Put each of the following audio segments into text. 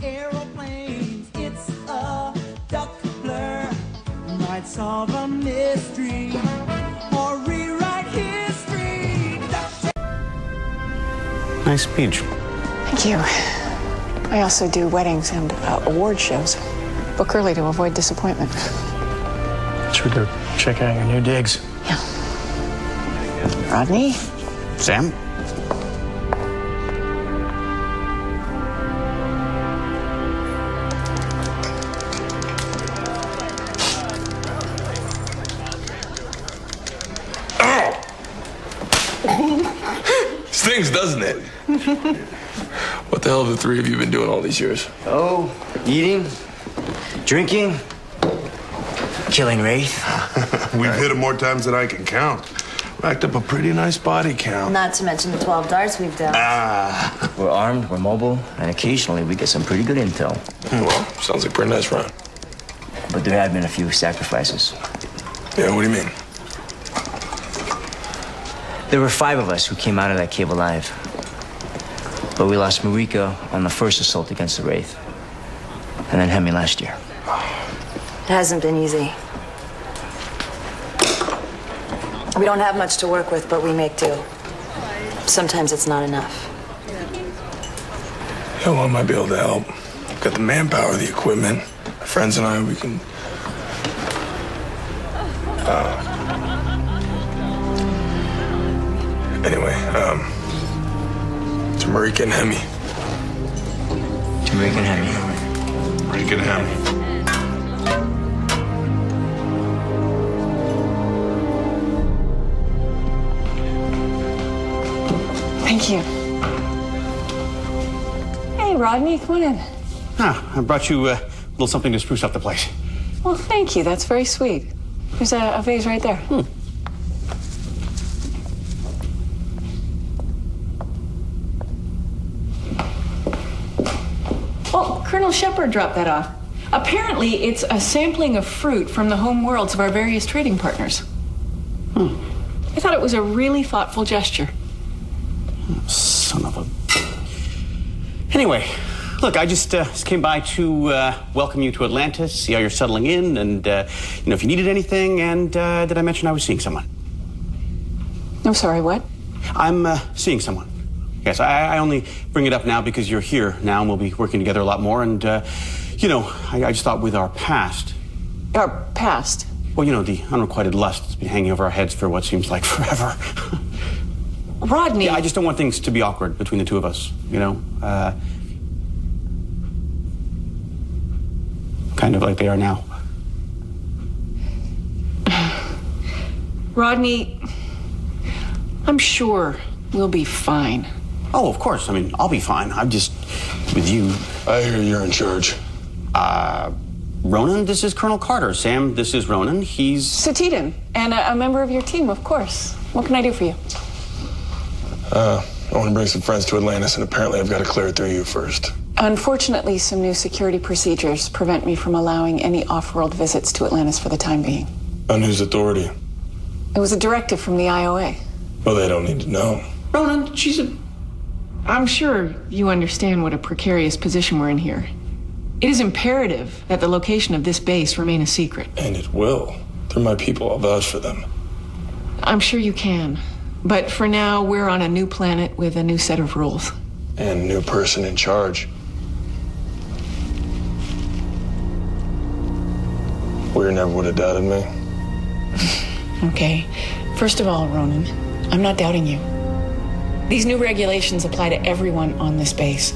aeroplanes, it's a duck blur. Might solve a mystery or rewrite history. Nice speech. Thank you. I also do weddings and award shows. Book early to avoid disappointment. Should we go check out your new digs? Yeah. Rodney? Sam? Stings, doesn't it? What the hell have the three of you been doing all these years? Oh, eating, drinking, killing Wraith. We've hit him more times than I can count. Racked up a pretty nice body count. Not to mention the 12 darts we've done. We're armed, we're mobile, and occasionally we get some pretty good intel. Well, sounds like a pretty nice run. But there have been a few sacrifices. Yeah, what do you mean? There were 5 of us who came out of that cave alive. But we lost Marika on the first assault against the Wraith. And then Hemi last year. It hasn't been easy. We don't have much to work with, but we make do. Sometimes it's not enough. Yeah, well, I might be able to help. Got the manpower, the equipment. My friends and I, we can... Anyway, to Marika and Hemi. To Marika and Hemi. Marika and Hemi. Thank you. Hey, Rodney, come on in. Ah, I brought you a little something to spruce up the place. Well, thank you. That's very sweet. There's a vase right there. Well, Colonel Shepard dropped that off. Apparently, it's a sampling of fruit from the home worlds of our various trading partners. I thought it was a really thoughtful gesture. Son of a... Anyway, look, I just came by to welcome you to Atlantis, see how you're settling in, and, if you needed anything, and did I mention I was seeing someone? I'm sorry, what? I'm seeing someone. Yes, I only bring it up now because you're here now, and we'll be working together a lot more, and, I just thought with our past... Our past? Well, the unrequited lust that's been hanging over our heads for what seems like forever. Rodney! Yeah, I just don't want things to be awkward between the two of us, kind of like they are now. Rodney, I'm sure we'll be fine. Oh, of course. I mean, I'll be fine. I'm just with you. I hear you're in charge. Ronan, this is Colonel Carter. Sam, this is Ronan. He's... Satidin, and a member of your team, of course. What can I do for you? I want to bring some friends to Atlantis, and apparently I've got to clear it through you first. Unfortunately, some new security procedures prevent me from allowing any off-world visits to Atlantis for the time being. On whose authority? It was a directive from the IOA. Well, they don't need to know. Ronan, I'm sure you understand what a precarious position we're in here. It is imperative that the location of this base remain a secret. And it will. They're my people. I'll vouch for them. I'm sure you can. But for now, we're on a new planet with a new set of rules. And a new person in charge. Weir never would have doubted me. Okay. First of all, Ronan, I'm not doubting you. These new regulations apply to everyone on this base.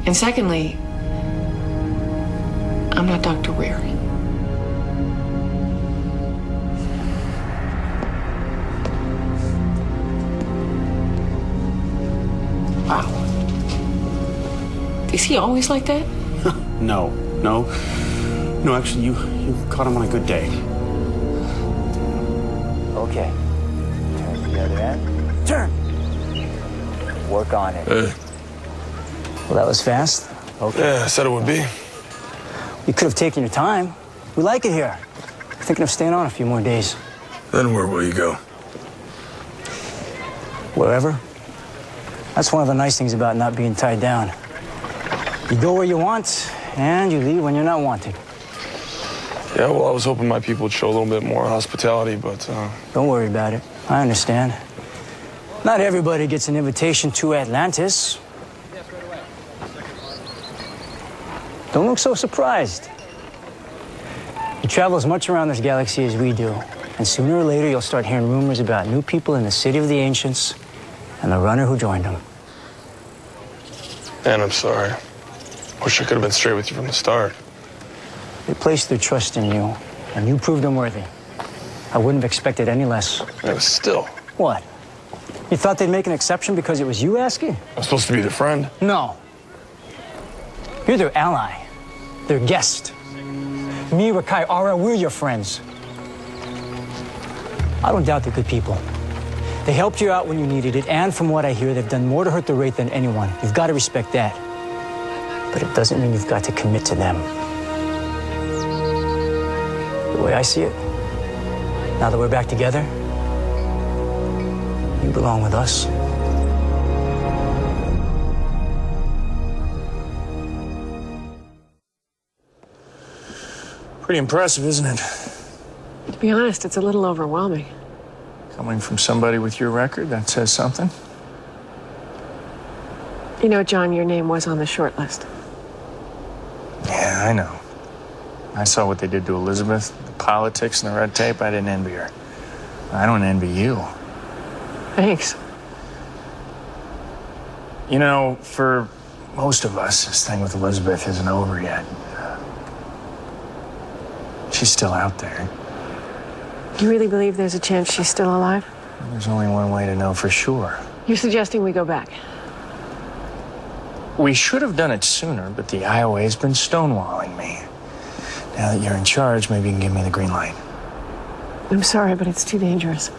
And secondly, I'm not Dr. Weir. Wow. Is he always like that? No, actually, you caught him on a good day. Okay. Turn to the other end. Turn! Work on it. Well, that was fast. Okay. Yeah, I said it would be. You could have taken your time. We like it here. We're thinking of staying on a few more days. Then where will you go? Wherever. That's one of the nice things about not being tied down. You go where you want, and you leave when you're not wanted. Yeah, well, I was hoping my people would show a little bit more hospitality, but... Don't worry about it. I understand. Not everybody gets an invitation to Atlantis. Don't look so surprised. You travel as much around this galaxy as we do, and sooner or later you'll start hearing rumors about new people in the city of the ancients and the runner who joined them. And I'm sorry. Wish I could have been straight with you from the start. They placed their trust in you, and you proved them worthy. I wouldn't have expected any less. Yeah, but still. What? You thought they'd make an exception because it was you asking? I'm supposed to be their friend. No. You're their ally, their guest. Me, Rakai, Ara, we're your friends. I don't doubt they're good people. They helped you out when you needed it, and from what I hear, they've done more to hurt the Wraith than anyone. You've got to respect that. But it doesn't mean you've got to commit to them. The way I see it, now that we're back together, you belong with us. Pretty impressive, isn't it? To be honest, it's a little overwhelming. Coming from somebody with your record, that says something. You know, John, your name was on the short list. Yeah, I know. I saw what they did to Elizabeth, the politics and the red tape. I didn't envy her. I don't envy you. Thanks. You know, for most of us, this thing with Elizabeth isn't over yet. She's still out there. You really believe there's a chance she's still alive? There's only one way to know for sure. You're suggesting we go back? We should have done it sooner, but the IOA's been stonewalling me. Now that you're in charge, maybe you can give me the green light. I'm sorry, but it's too dangerous.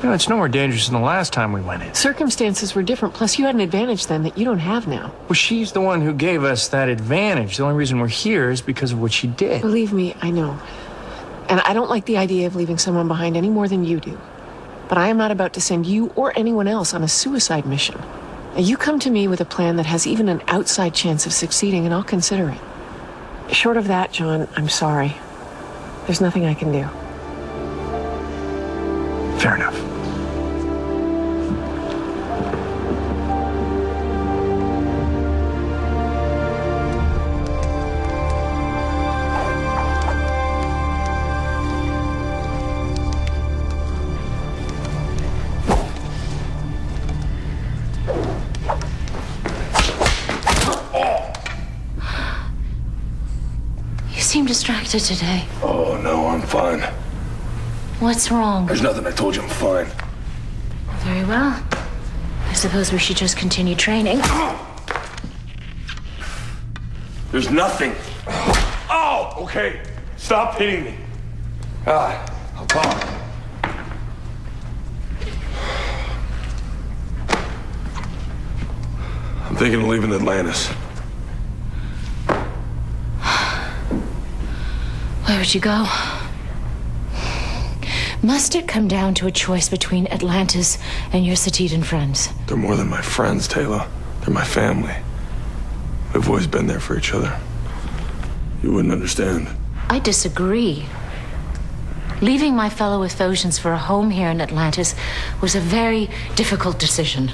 No, it's no more dangerous than the last time we went in. Circumstances were different, plus you had an advantage then that you don't have now. Well, she's the one who gave us that advantage. The only reason we're here is because of what she did. Believe me, I know. And I don't like the idea of leaving someone behind any more than you do. But I am not about to send you or anyone else on a suicide mission. Now, you come to me with a plan that has even an outside chance of succeeding, and I'll consider it. Short of that, John, I'm sorry. There's nothing I can do. Fair enough. You seem distracted today. Oh, no, I'm fine. What's wrong? There's nothing. I told you I'm fine. Very well. I suppose we should just continue training. There's nothing. Oh, okay. Stop hitting me. I'll talk. I'm thinking of leaving Atlantis. Where would you go? Must it come down to a choice between Atlantis and your Satidan friends? They're more than my friends, Taylor. They're my family. We've always been there for each other. You wouldn't understand. I disagree. Leaving my fellow Athosians for a home here in Atlantis was a very difficult decision.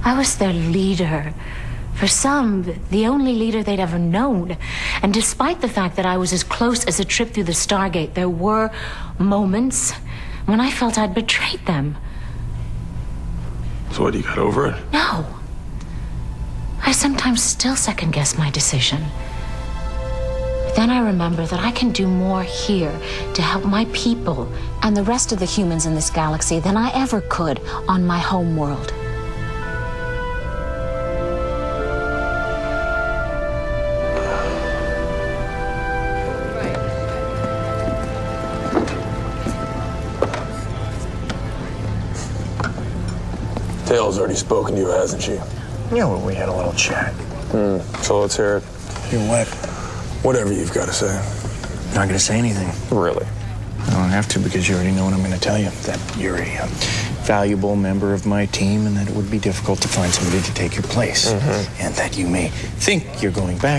I was their leader. For some, the only leader they'd ever known. And despite the fact that I was as close as a trip through the Stargate, there were moments when I felt I'd betrayed them. So what, you got over it? No. I sometimes still second-guess my decision. But then I remember that I can do more here to help my people and the rest of the humans in this galaxy than I ever could on my home world. Taylor's already spoken to you, hasn't she? Yeah, well, we had a little chat. So let's hear it. Hear what? Whatever you've got to say. Not gonna say anything. Really? I don't have to because you already know what I'm gonna tell you. That you're a valuable member of my team and that it would be difficult to find somebody to take your place. And that you may think you're going back